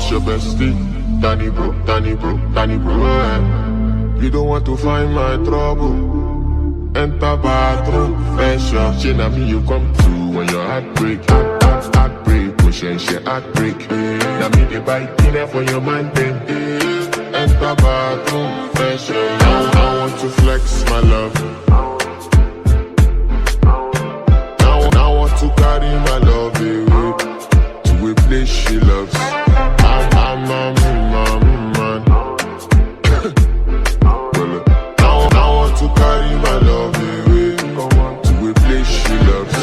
This your bestie, Danny bro, Danny bro, Danny bro. You don't want to find my trouble. Enter bathroom, fresh up. She na me you come through when your heart break. Heart break, push and shit, heart break. Na me the bite dinner for your man then. Enter bathroom, fresh up. I want to flex my love. I want to carry my love away to a place she loves. I'm a man. I want to carry my love away to a place she loves.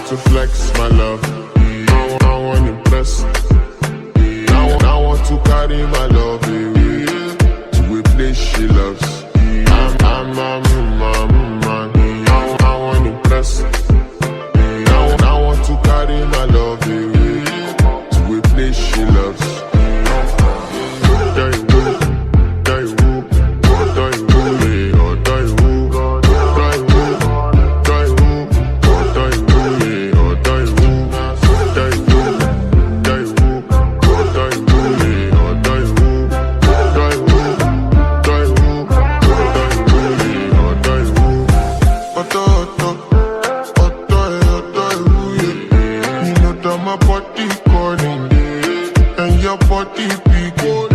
To flex my love, I want to impress. I want to carry my love away to a place she loves. I'm a man. I want to impress. I want to carry my love away to a place she loves. My body calling and your body picking.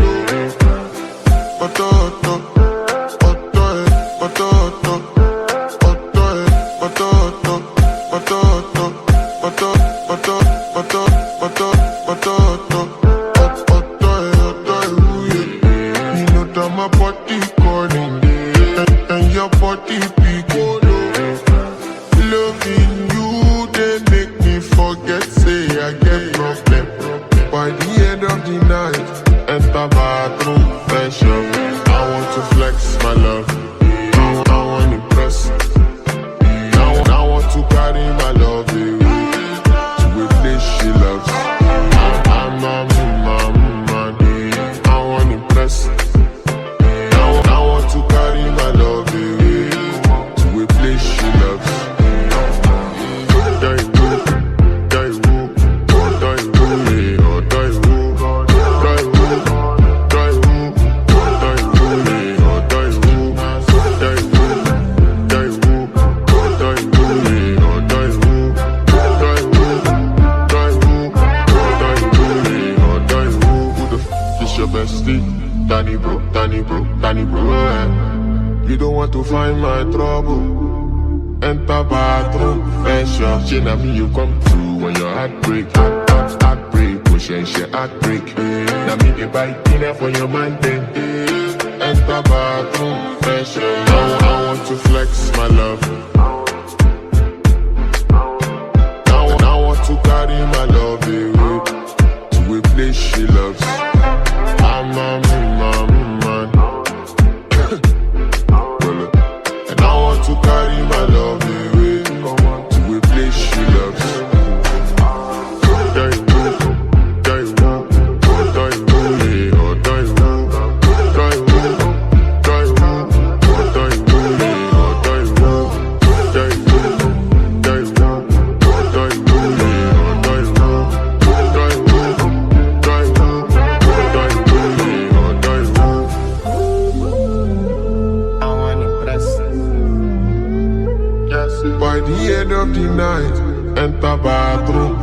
My body calling and your body picking. Loving you, they make me forget. Say I get problem. By the end of the night, enter bathroom, fresh up. I want to flex my love. I want to impress. I want to carry my love away to a place she loves. I'm a man. I want to impress. I want to carry my love away to a place she loves. Danny bro, Danny bro, Danny bro. You don't want to find my trouble. Enter bathroom, fresh up. She na me you come through when your heart break. Heart break, push and shit, heart break. Na me the bite dinner for your man then. Enter bathroom, fresh up. I want to flex my love. I want to carry my love away to a place she loves. I'm a man. And I want to carry my love away to a place she loves. By the end of the night, enter bathroom,